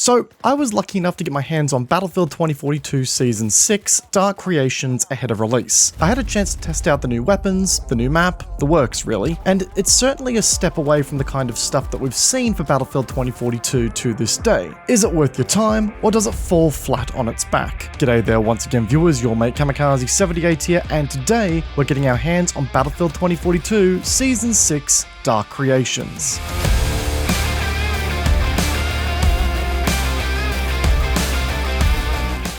So I was lucky enough to get my hands on Battlefield 2042 Season 6 Dark Creations ahead of release. I had a chance to test out the new weapons, the new map, the works really, and it's certainly a step away from the kind of stuff that we've seen for Battlefield 2042 to this day. Is it worth your time, or does it fall flat on its back? G'day there once again viewers, your mate Kamikaze78 here, and today we're getting our hands on Battlefield 2042 Season 6 Dark Creations.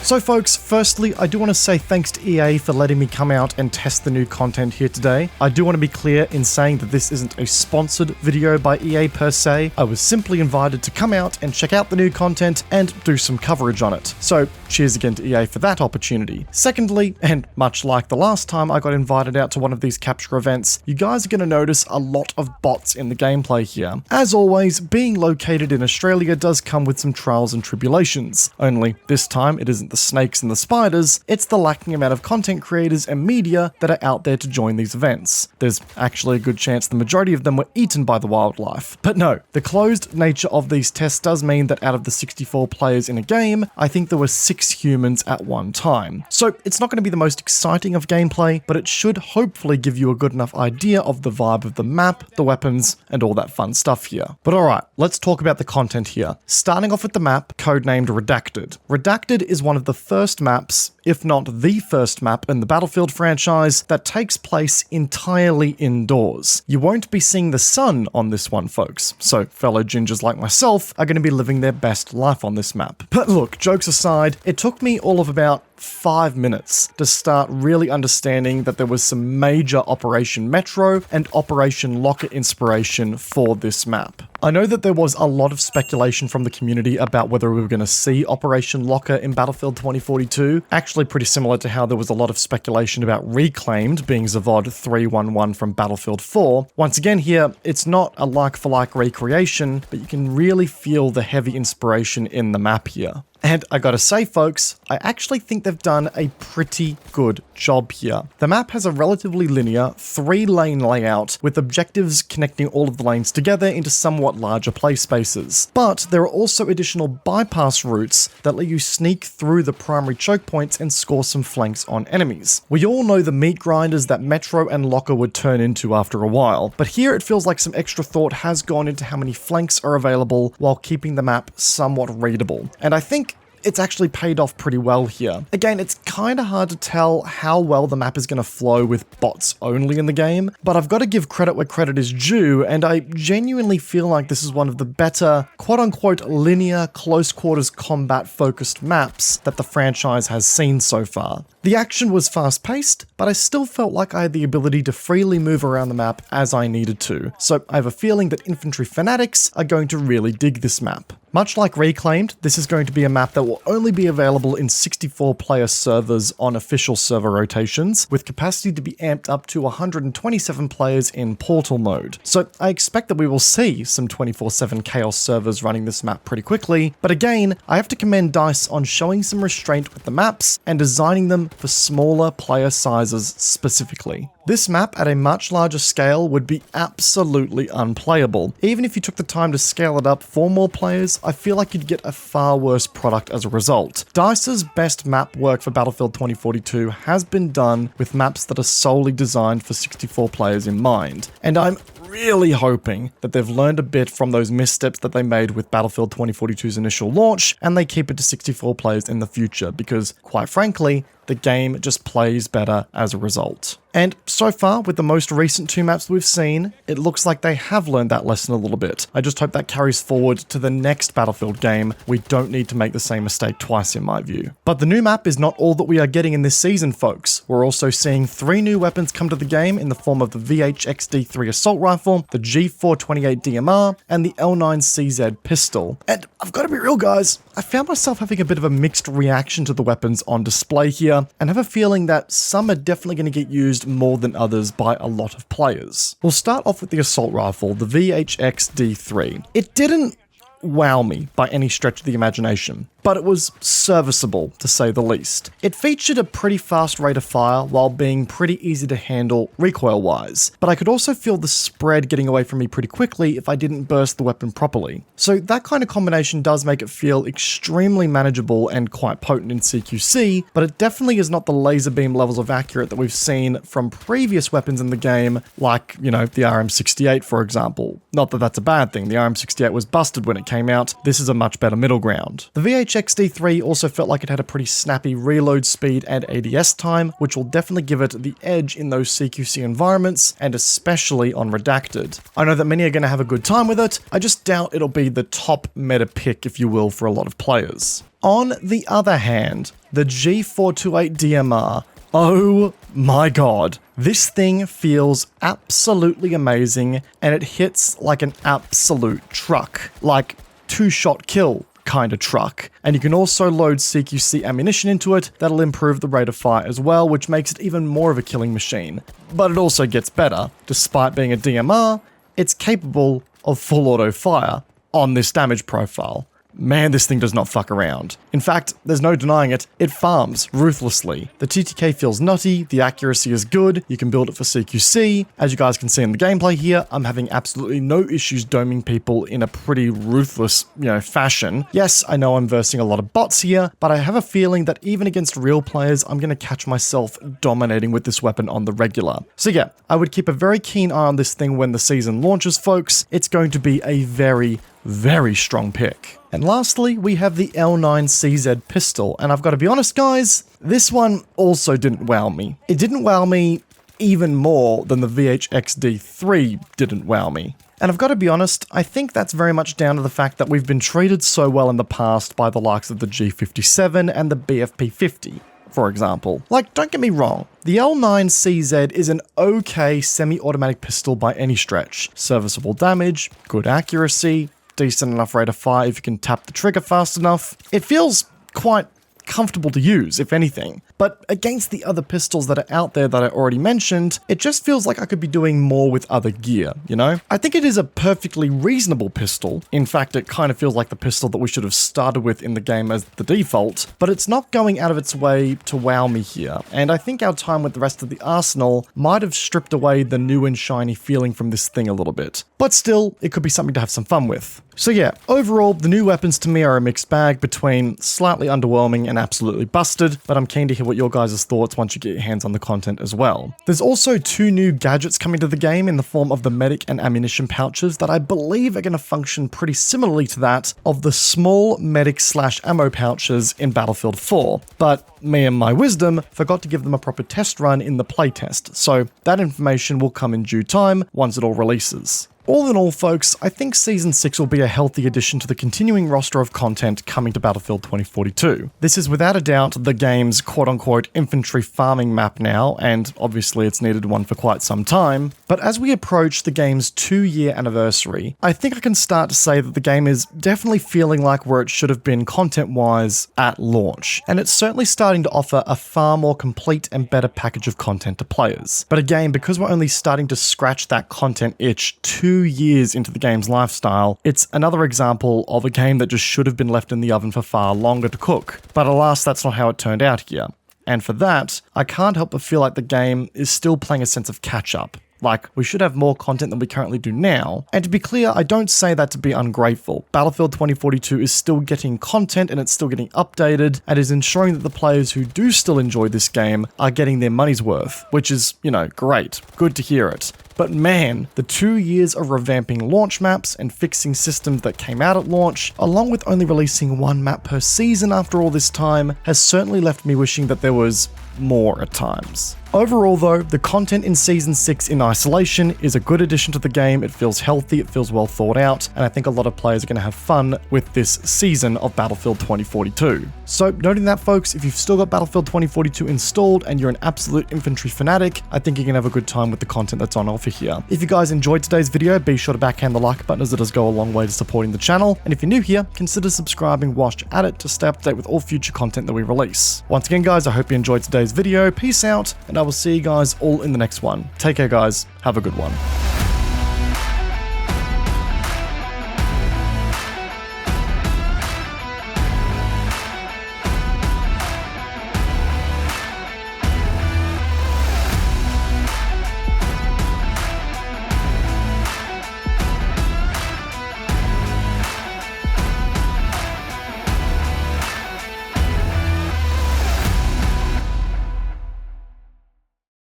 So folks, firstly, I do want to say thanks to EA for letting me come out and test the new content here today. I do want to be clear in saying that this isn't a sponsored video by EA per se. I was simply invited to come out and check out the new content and do some coverage on it. So cheers again to EA for that opportunity. Secondly, and much like the last time I got invited out to one of these capture events, you guys are going to notice a lot of bots in the gameplay here. As always, being located in Australia does come with some trials and tribulations. Only this time it isn't the snakes and the spiders, it's the lacking amount of content creators and media that are out there to join these events. There's actually a good chance the majority of them were eaten by the wildlife. But no, the closed nature of these tests does mean that out of the 64 players in a game, I think there were 6 humans at one time. So it's not going to be the most exciting of gameplay, but it should hopefully give you a good enough idea of the vibe of the map, the weapons, and all that fun stuff here. But alright, let's talk about the content here. Starting off with the map, codenamed Redacted. Redacted is one of the first maps, if not the first map in the Battlefield franchise, that takes place entirely indoors. You won't be seeing the sun on this one, folks, so fellow gingers like myself are going to be living their best life on this map. But look, jokes aside, it took me all of about 5 minutes to start really understanding that there was some major Operation Metro and Operation Locker inspiration for this map. I know that there was a lot of speculation from the community about whether we were going to see Operation Locker in Battlefield 2042, actually pretty similar to how there was a lot of speculation about Reclaimed being Zavod 311 from Battlefield 4. Once again here, it's not a like-for-like recreation, but you can really feel the heavy inspiration in the map here. And I gotta say folks, I actually think they've done a pretty good job here. The map has a relatively linear 3-lane layout with objectives connecting all of the lanes together into somewhat larger play spaces. But there are also additional bypass routes that let you sneak through the primary choke points and score some flanks on enemies. We all know the meat grinders that Metro and Locker would turn into after a while, but here it feels like some extra thought has gone into how many flanks are available while keeping the map somewhat readable. And I think it's actually paid off pretty well here. Again, it's kind of hard to tell how well the map is going to flow with bots only in the game, but I've got to give credit where credit is due, and I genuinely feel like this is one of the better, quote-unquote, linear, close-quarters combat-focused maps that the franchise has seen so far. The action was fast-paced, but I still felt like I had the ability to freely move around the map as I needed to, so I have a feeling that infantry fanatics are going to really dig this map. Much like Reclaimed, this is going to be a map that will only be available in 64-player servers on official server rotations, with capacity to be amped up to 127 players in Portal mode. So I expect that we will see some 24/7 Chaos servers running this map pretty quickly, but again, I have to commend DICE on showing some restraint with the maps and designing them for smaller player sizes specifically. This map at a much larger scale would be absolutely unplayable. Even if you took the time to scale it up for more players, I feel like you'd get a far worse product as a result. DICE's best map work for Battlefield 2042 has been done with maps that are solely designed for 64 players in mind, and I'm really hoping that they've learned a bit from those missteps that they made with Battlefield 2042's initial launch, and they keep it to 64 players in the future, because quite frankly, the game just plays better as a result. And so far, with the most recent 2 maps we've seen, it looks like they have learned that lesson a little bit. I just hope that carries forward to the next Battlefield game. We don't need to make the same mistake twice in my view. But the new map is not all that we are getting in this season, folks. We're also seeing 3 new weapons come to the game in the form of the VIII assault rifle, the G428 DMR, and the L9CZ pistol. And I've got to be real guys, I found myself having a bit of a mixed reaction to the weapons on display here, and have a feeling that some are definitely going to get used more than others by a lot of players. We'll start off with the assault rifle, the VIII D3. It didn't wow me by any stretch of the imagination, but it was serviceable to say the least. It featured a pretty fast rate of fire while being pretty easy to handle recoil-wise, but I could also feel the spread getting away from me pretty quickly if I didn't burst the weapon properly. So that kind of combination does make it feel extremely manageable and quite potent in CQC, but it definitely is not the laser beam levels of accurate that we've seen from previous weapons in the game, like, the RM68 for example. Not that that's a bad thing, the RM68 was busted when it came out, this is a much better middle ground. The VIII XD3 also felt like it had a pretty snappy reload speed and ADS time, which will definitely give it the edge in those CQC environments, and especially on Redacted. I know that many are going to have a good time with it, I just doubt it'll be the top meta pick, if you will, for a lot of players. On the other hand, the G428 DMR, oh my god, this thing feels absolutely amazing, and it hits like an absolute truck, like two-shot kill kind of truck. And you can also load CQC ammunition into it that'll improve the rate of fire as well, which makes it even more of a killing machine. But it also gets better. Despite being a DMR, it's capable of full auto fire on this damage profile. Man, this thing does not fuck around. In fact, there's no denying it, it farms ruthlessly. The TTK feels nutty, the accuracy is good, you can build it for CQC. As you guys can see in the gameplay here, I'm having absolutely no issues doming people in a pretty ruthless, fashion. Yes, I know I'm versing a lot of bots here, but I have a feeling that even against real players, I'm going to catch myself dominating with this weapon on the regular. So yeah, I would keep a very keen eye on this thing when the season launches, folks. It's going to be a very strong pick. And lastly, we have the L9CZ pistol, and I've got to be honest guys, this one also didn't wow me. It didn't wow me even more than the VIII XD3 didn't wow me. And I've got to be honest, I think that's very much down to the fact that we've been treated so well in the past by the likes of the G57 and the BFP50. For example. Like, don't get me wrong, the L9CZ is an okay semi-automatic pistol by any stretch. Serviceable damage, good accuracy, decent enough rate of fire if you can tap the trigger fast enough. It feels quite comfortable to use, if anything. But against the other pistols that are out there that I already mentioned, it just feels like I could be doing more with other gear, I think it is a perfectly reasonable pistol. In fact, it kind of feels like the pistol that we should have started with in the game as the default, but it's not going out of its way to wow me here. And I think our time with the rest of the arsenal might have stripped away the new and shiny feeling from this thing a little bit. But still, it could be something to have some fun with. So yeah, overall, the new weapons to me are a mixed bag between slightly underwhelming and absolutely busted, but I'm keen to hear what your guys' thoughts once you get your hands on the content as well. There's also 2 new gadgets coming to the game in the form of the medic and ammunition pouches that I believe are going to function pretty similarly to that of the small medic/ammo pouches in Battlefield 4, but me and my wisdom forgot to give them a proper test run in the playtest, so that information will come in due time once it all releases. All in all, folks, I think Season 6 will be a healthy addition to the continuing roster of content coming to Battlefield 2042. This is without a doubt the game's quote-unquote infantry farming map now, and obviously it's needed one for quite some time, but as we approach the game's 2-year anniversary, I think I can start to say that the game is definitely feeling like where it should have been content-wise at launch, and it's certainly starting to offer a far more complete and better package of content to players. But again, because we're only starting to scratch that content itch 2 years into the game's lifestyle, it's another example of a game that just should have been left in the oven for far longer to cook. But alas, that's not how it turned out here. And for that, I can't help but feel like the game is still playing a sense of catch-up. Like, we should have more content than we currently do now. And to be clear, I don't say that to be ungrateful. Battlefield 2042 is still getting content and it's still getting updated and is ensuring that the players who do still enjoy this game are getting their money's worth, which is, great. Good to hear it. But man, the 2 years of revamping launch maps and fixing systems that came out at launch, along with only releasing 1 map per season after all this time, has certainly left me wishing that there was more at times. Overall though, the content in Season 6 in isolation is a good addition to the game. It feels healthy, it feels well thought out, and I think a lot of players are going to have fun with this season of Battlefield 2042. So noting that, folks, if you've still got Battlefield 2042 installed and you're an absolute infantry fanatic, I think you can have a good time with the content that's on offer here. If you guys enjoyed today's video, be sure to backhand the like button as it does go a long way to supporting the channel, and if you're new here, consider subscribing whilst you're at it to stay up to date with all future content that we release. Once again guys, I hope you enjoyed today's video, peace out, and I will see you guys all in the next one. Take care guys, have a good one.